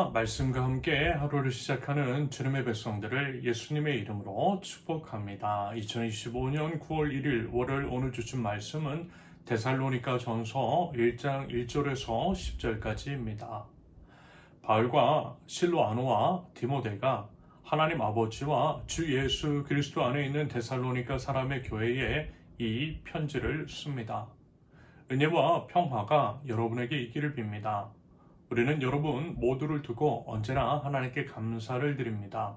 할렐루야, 말씀과 함께 하루를 시작하는 주님의 백성들을 예수님의 이름으로 축복합니다. 2025년 9월 1일 월요일 오늘 주신 말씀은 데살로니가 전서 1장 1절에서 10절까지입니다. 바울과 실로아노와 디모데가 하나님 아버지와 주 예수 그리스도 안에 있는 데살로니가 사람의 교회에 이 편지를 씁니다. 은혜와 평화가 여러분에게 있기를 빕니다. 우리는 여러분 모두를 두고 언제나 하나님께 감사를 드립니다.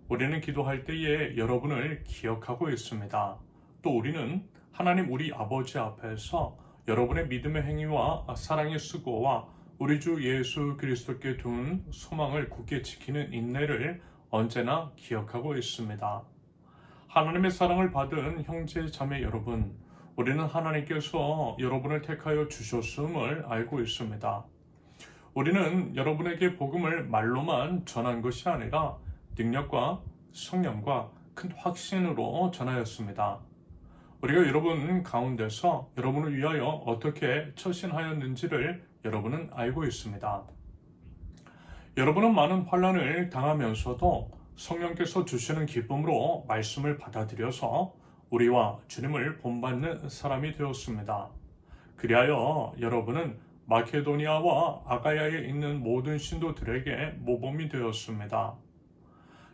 우리는 기도할 때에 여러분을 기억하고 있습니다. 또 우리는 하나님 우리 아버지 앞에서 여러분의 믿음의 행위와 사랑의 수고와 우리 주 예수 그리스도께 둔 소망을 굳게 지키는 인내를 언제나 기억하고 있습니다. 하나님의 사랑을 받은 형제 자매 여러분, 우리는 하나님께서 여러분을 택하여 주셨음을 알고 있습니다. 우리는 여러분에게 복음을 말로만 전한 것이 아니라 능력과 성령과 큰 확신으로 전하였습니다. 우리가 여러분 가운데서 여러분을 위하여 어떻게 처신하였는지를 여러분은 알고 있습니다. 여러분은 많은 환난을 당하면서도 성령께서 주시는 기쁨으로 말씀을 받아들여서 우리와 주님을 본받는 사람이 되었습니다. 그리하여 여러분은 마케도니아와 아가야에 있는 모든 신도들에게 모범이 되었습니다.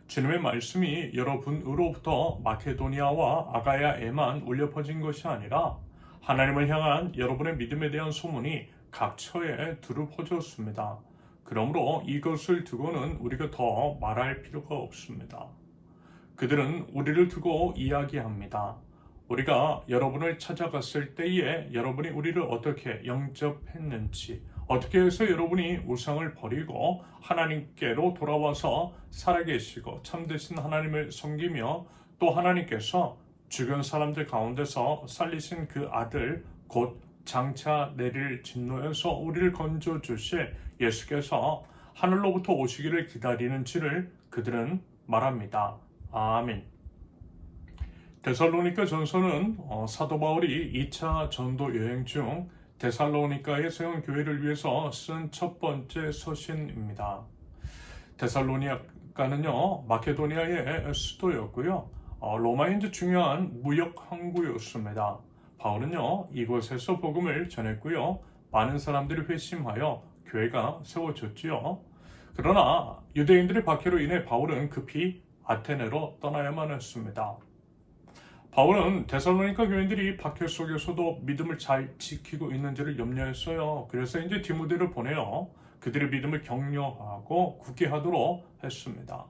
주님의 말씀이 여러분으로부터 마케도니아와 아가야에만 울려 퍼진 것이 아니라 하나님을 향한 여러분의 믿음에 대한 소문이 각처에 두루 퍼졌습니다. 그러므로 이것을 두고는 우리가 더 말할 필요가 없습니다. 그들은 우리를 두고 이야기합니다. 우리가 여러분을 찾아갔을 때에 여러분이 우리를 어떻게 영접했는지, 어떻게 해서 여러분이 우상을 버리고 하나님께로 돌아와서 살아계시고 참되신 하나님을 섬기며 또 하나님께서 주변 사람들 가운데서 살리신 그 아들 곧 장차 내릴 진노에서 우리를 건져주실 예수께서 하늘로부터 오시기를 기다리는지를 그들은 말합니다. 아멘. 데살로니가 전서는 사도 바울이 2차 전도 여행 중 데살로니가에 세운 교회를 위해서 쓴 첫 번째 서신입니다. 데살로니가는요, 마케도니아의 수도였고요, 로마의 이제 중요한 무역 항구였습니다. 바울은요, 이곳에서 복음을 전했고요, 많은 사람들이 회심하여 교회가 세워졌지요. 그러나 유대인들의 박해로 인해 바울은 급히 아테네로 떠나야만 했습니다. 바울은 데살로니가 교인들이 박해 속에서도 믿음을 잘 지키고 있는지를 염려했어요. 그래서 이제 디모데를 보내어 그들의 믿음을 격려하고 굳게 하도록 했습니다.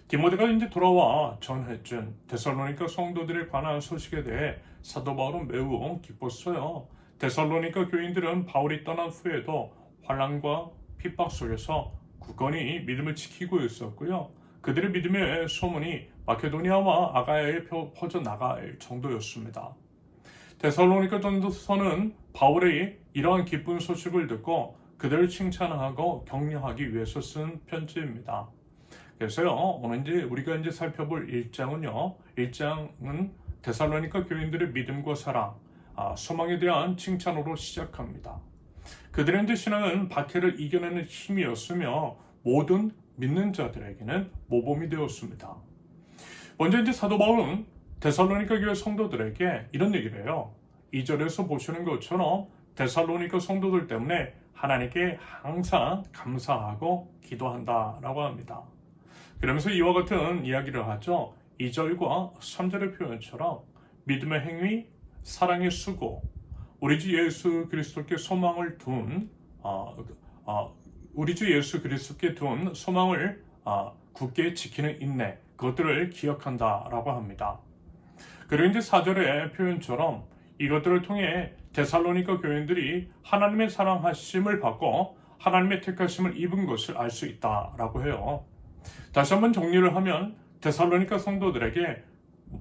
디모데가 이제 돌아와 전해준 데살로니가 성도들에 관한 소식에 대해 사도 바울은 매우 기뻤어요. 데살로니가 교인들은 바울이 떠난 후에도 환난과 핍박 속에서 굳건히 믿음을 지키고 있었고요. 그들의 믿음의 소문이 마케도니아와 아가야에 퍼져나갈 정도였습니다. 데살로니가 전서는 바울의 이러한 기쁜 소식을 듣고 그들을 칭찬하고 격려하기 위해서 쓴 편지입니다. 그래서요, 오늘 우리가 살펴볼 1장은요, 1장은 데살로니가 교인들의 믿음과 사랑, 소망에 대한 칭찬으로 시작합니다. 그들의 신앙은 박해를 이겨내는 힘이었으며 모든 믿는 자들에게는 모범이 되었습니다. 먼저 사도 바울은 데살로니가 교회 성도들에게 이런 얘기를 해요. 2절에서 보시는 것처럼 데살로니가 성도들 때문에 하나님께 항상 감사하고 기도한다라고 합니다. 그러면서 이와 같은 이야기를 하죠. 2절과 3절의 표현처럼 믿음의 행위, 사랑의 수고, 우리 주 예수 그리스도께 소망을 둔 우리 주 예수 그리스도께 둔 소망을 굳게 지키는 인내, 그것들을 기억한다라고 합니다. 그리고 4절의 표현처럼 이것들을 통해 데살로니가 교인들이 하나님의 사랑하심을 받고 하나님의 택하심을 입은 것을 알 수 있다라고 해요. 다시 한번 정리를 하면 데살로니가 성도들에게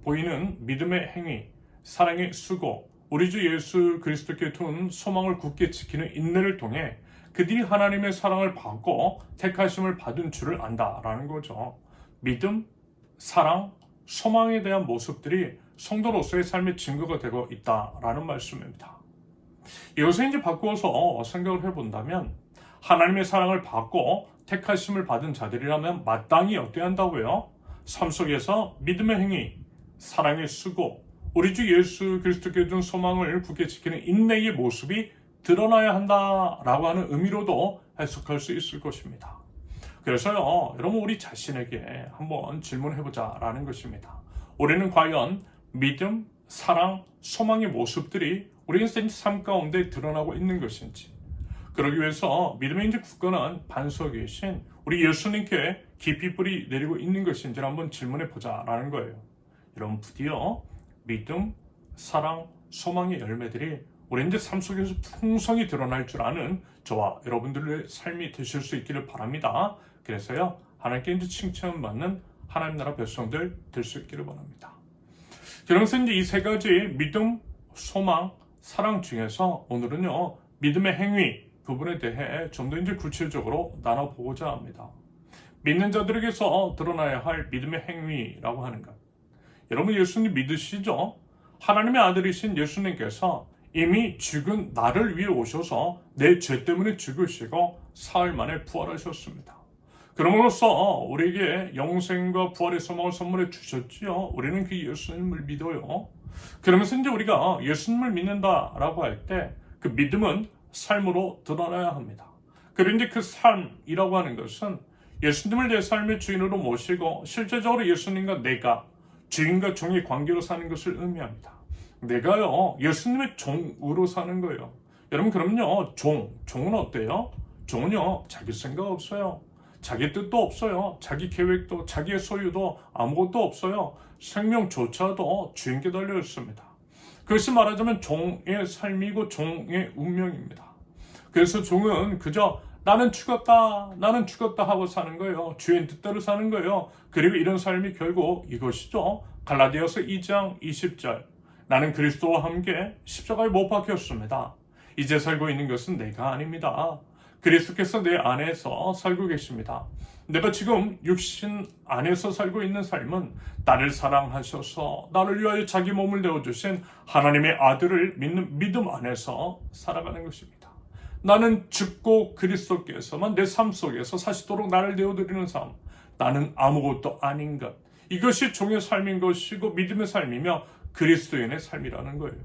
보이는 믿음의 행위, 사랑의 수고, 우리 주 예수 그리스도께 둔 소망을 굳게 지키는 인내를 통해 그들이 하나님의 사랑을 받고 택하심을 받은 줄을 안다라는 거죠. 믿음, 사랑, 소망에 대한 모습들이 성도로서의 삶의 증거가 되고 있다라는 말씀입니다. 이것을 바꾸어서 생각을 해본다면 하나님의 사랑을 받고 택하심을 받은 자들이라면 마땅히 어때야 한다고요? 삶 속에서 믿음의 행위, 사랑의 수고, 우리 주 예수 그리스도께 준 소망을 굳게 지키는 인내의 모습이 드러나야 한다라고 하는 의미로도 해석할 수 있을 것입니다. 그래서요, 여러분 우리 자신에게 한번 질문해보자라는 것입니다. 우리는 과연 믿음, 사랑, 소망의 모습들이 우리 인생 삶 가운데 드러나고 있는 것인지, 그러기 위해서 믿음의 이제 굳건한 반석 계신 우리 예수님께 깊이 뿌리 내리고 있는 것인지를 한번 질문해보자라는 거예요. 여러분 부디어 믿음, 사랑, 소망의 열매들이 우리 이제 삶 속에서 풍성히 드러날 줄 아는 저와 여러분들의 삶이 되실 수 있기를 바랍니다. 그래서요, 하나님께 이제 칭찬받는 하나님 나라 백성들 될 수 있기를 바랍니다. 그러면서 이제 이 세 가지 믿음, 소망, 사랑 중에서 오늘은요, 믿음의 행위 부분에 대해 좀 더 이제 구체적으로 나눠보고자 합니다. 믿는 자들에게서 드러나야 할 믿음의 행위라고 하는 것. 여러분 예수님 믿으시죠? 하나님의 아들이신 예수님께서 이미 죽은 나를 위해 오셔서 내 죄 때문에 죽으시고 사흘 만에 부활하셨습니다. 그럼으로써 우리에게 영생과 부활의 소망을 선물해 주셨지요. 우리는 그 예수님을 믿어요. 그러면서 이제 우리가 예수님을 믿는다라고 할 때 그 믿음은 삶으로 드러나야 합니다. 그리고 이제 그 삶이라고 하는 것은 예수님을 내 삶의 주인으로 모시고 실제적으로 예수님과 내가 주인과 종의 관계로 사는 것을 의미합니다. 내가요, 예수님의 종으로 사는 거예요. 여러분, 그럼요, 종은 어때요? 종은요, 자기 생각 없어요. 자기 뜻도 없어요. 자기 계획도, 자기의 소유도 아무것도 없어요. 생명조차도 주인께 달려 있습니다. 그것이 말하자면 종의 삶이고 종의 운명입니다. 그래서 종은 그저 나는 죽었다 하고 사는 거예요. 주인 뜻대로 사는 거예요. 그리고 이런 삶이 결국 이것이죠. 갈라디아서 2장 20절. 나는 그리스도와 함께 십자가에 못 박혔습니다. 이제 살고 있는 것은 내가 아닙니다. 그리스도께서 내 안에서 살고 계십니다. 내가 지금 육신 안에서 살고 있는 삶은 나를 사랑하셔서 나를 위하여 자기 몸을 내어주신 하나님의 아들을 믿는 믿음 안에서 살아가는 것입니다. 나는 죽고 그리스도께서만 내 삶 속에서 사시도록 나를 내어드리는 삶. 나는 아무것도 아닌 것. 이것이 종의 삶인 것이고 믿음의 삶이며 그리스도인의 삶이라는 거예요.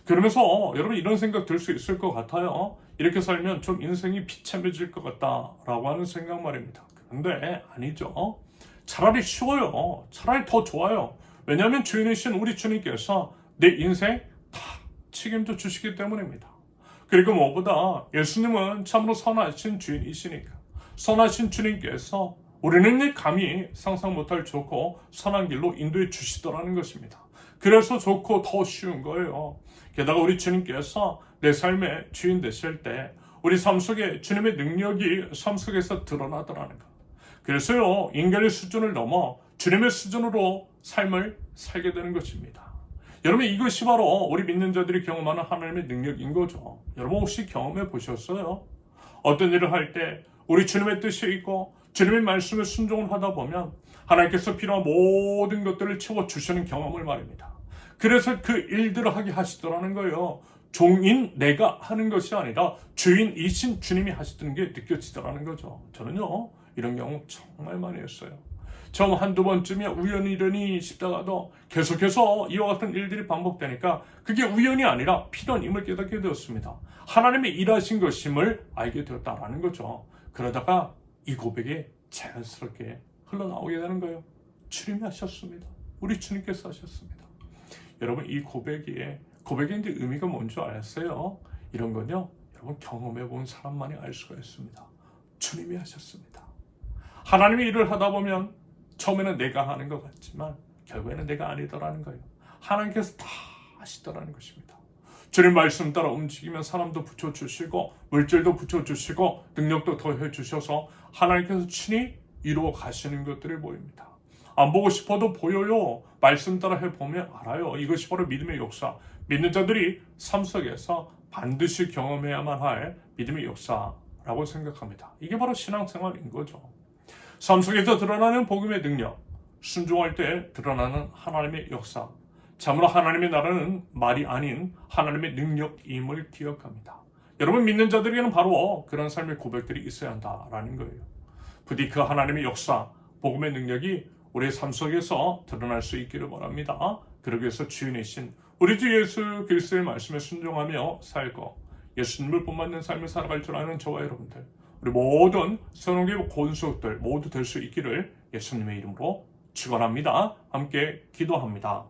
그러면서 여러분 이런 생각 들 수 있을 것 같아요. 이렇게 살면 좀 인생이 비참해질 것 같다라고 하는 생각 말입니다. 그런데 아니죠. 차라리 쉬워요. 차라리 더 좋아요. 왜냐하면 주인이신 우리 주님께서 내 인생 다 책임져 주시기 때문입니다. 그리고 무엇보다 예수님은 참으로 선하신 주인이시니까 선하신 주님께서 우리는 감히 상상 못할 좋고 선한 길로 인도해 주시더라는 것입니다. 그래서 좋고 더 쉬운 거예요. 게다가 우리 주님께서 내 삶의 주인 되실 때 우리 삶 속에 주님의 능력이 삶 속에서 드러나더라는 것. 그래서요, 인간의 수준을 넘어 주님의 수준으로 삶을 살게 되는 것입니다. 여러분 이것이 바로 우리 믿는 자들이 경험하는 하나님의 능력인 거죠. 여러분 혹시 경험해 보셨어요? 어떤 일을 할 때 우리 주님의 뜻이 있고 주님의 말씀에 순종을 하다 보면 하나님께서 필요한 모든 것들을 채워주시는 경험을 말입니다. 그래서 그 일들을 하게 하시더라는 거예요. 종인 내가 하는 것이 아니라 주인이신 주님이 하시던 게 느껴지더라는 거죠. 저는요 이런 경우 정말 많이 했어요. 처음 한두 번쯤이야 우연이려니 싶다가도 계속해서 이와 같은 일들이 반복되니까 그게 우연이 아니라 필연임을 깨닫게 되었습니다. 하나님의 일하신 것임을 알게 되었다라는 거죠. 그러다가 이 고백이 자연스럽게 흘러나오게 되는 거예요. 주님이 하셨습니다. 우리 주님께서 하셨습니다. 여러분 이 고백의 이제 의미가 뭔지 아셨어요? 이런 건요, 여러분 경험해 본 사람만이 알 수가 있습니다. 주님이 하셨습니다. 하나님의 일을 하다 보면 처음에는 내가 하는 것 같지만 결국에는 내가 아니더라는 거예요. 하나님께서 다 하시더라는 것입니다. 주님 말씀 따라 움직이면 사람도 붙여주시고 물질도 붙여주시고 능력도 더해주셔서 하나님께서 친히 이루어 가시는 것들을 보입니다. 안 보고 싶어도 보여요. 말씀 따라 해보면 알아요. 이것이 바로 믿음의 역사. 믿는 자들이 삶 속에서 반드시 경험해야만 할 믿음의 역사라고 생각합니다. 이게 바로 신앙생활인 거죠. 삶 속에서 드러나는 복음의 능력, 순종할 때 드러나는 하나님의 역사, 참으로 하나님의 나라는 말이 아닌 하나님의 능력임을 기억합니다. 여러분 믿는 자들에게는 바로 그런 삶의 고백들이 있어야 한다라는 거예요. 부디 그 하나님의 역사, 복음의 능력이 우리의 삶 속에서 드러날 수 있기를 바랍니다. 그러기 위해서 주인이신 우리 주 예수 그리스도의 말씀에 순종하며 살고 예수님을 본받는 삶을 살아갈 줄 아는 저와 여러분들, 우리 모든 선홍교 권속들 모두 될 수 있기를 예수님의 이름으로 축원합니다. 함께 기도합니다.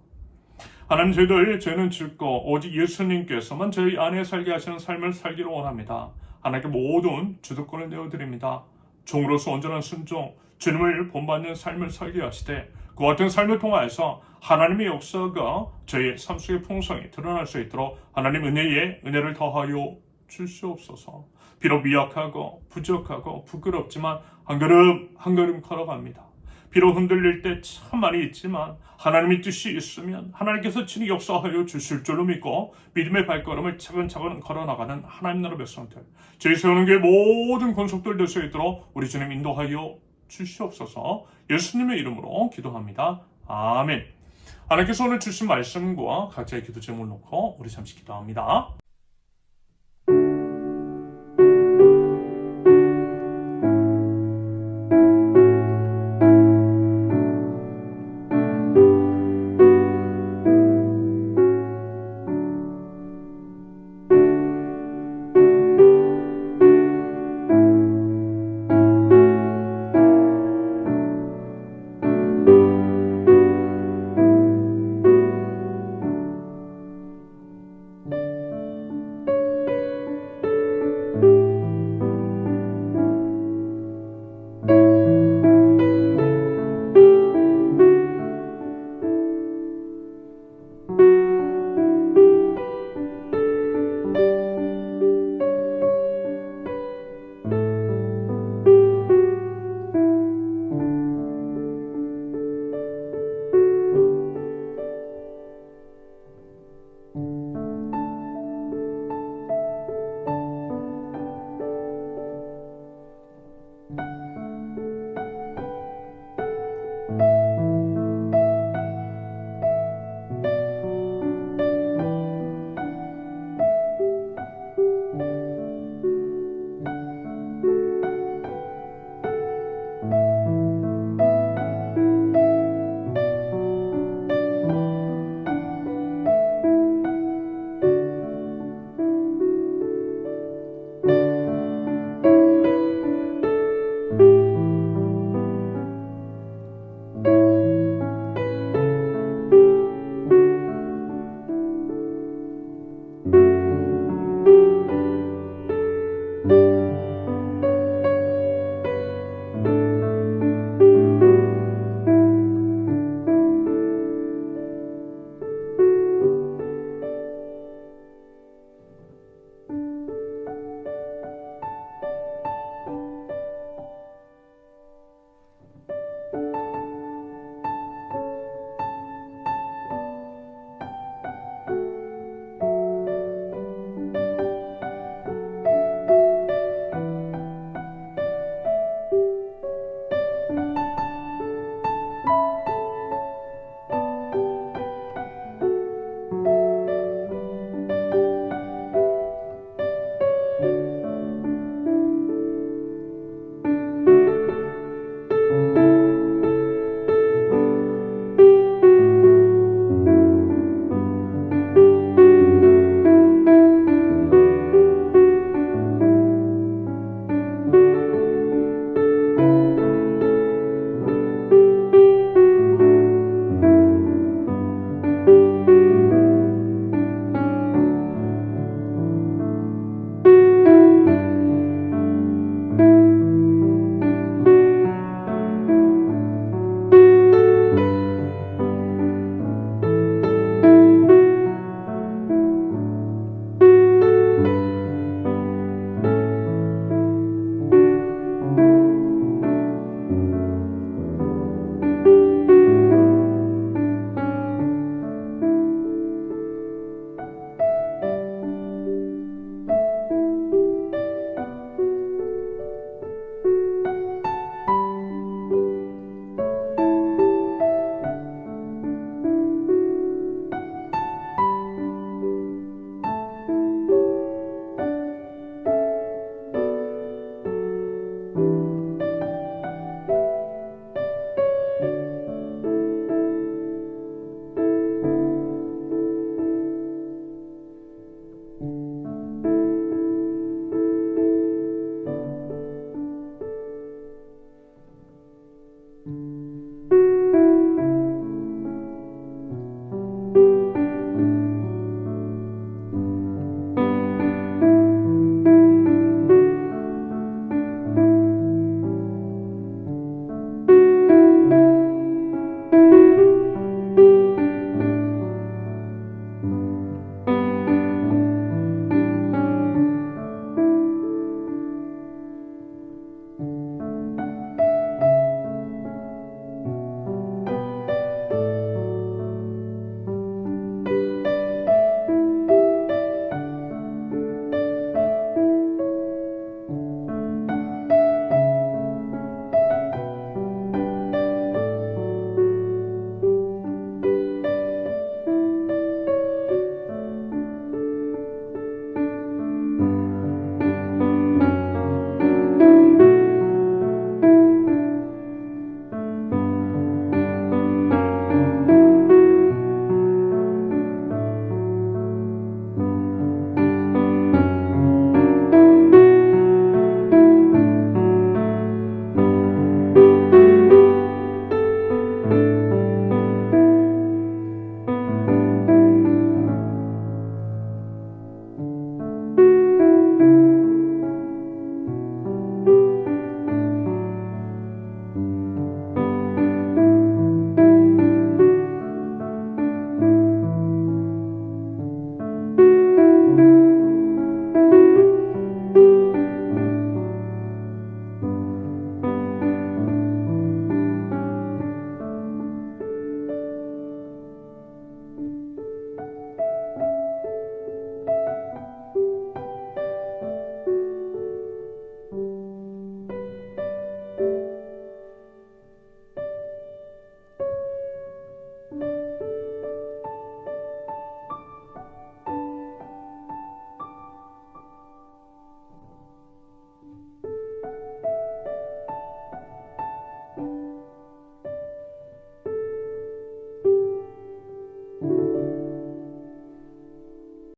하나님, 저희들 죄는 짓고 오직 예수님께서만 저희 안에 살게 하시는 삶을 살기를 원합니다. 하나님께 모든 주도권을 내어드립니다. 종으로서 온전한 순종, 주님을 본받는 삶을 살게 하시되 그 같은 삶을 통하여서 하나님의 역사가 저희의 삶 속의 풍성이 드러날 수 있도록 하나님 은혜를 더하여 주시옵소서. 비록 미약하고 부족하고 부끄럽지만 한 걸음 한 걸음 걸어갑니다. 비록 흔들릴 때 참 많이 있지만 하나님의 뜻이 있으면 하나님께서 친히 역사하여 주실 줄로 믿고 믿음의 발걸음을 차근차근 걸어나가는 하나님 나라 백성들, 저희 세우는 교회 모든 권속들 될 수 있도록 우리 주님 인도하여 주시옵소서. 예수님의 이름으로 기도합니다. 아멘. 하나님께서 오늘 주신 말씀과 각자의 기도 제목을 놓고 우리 잠시 기도합니다.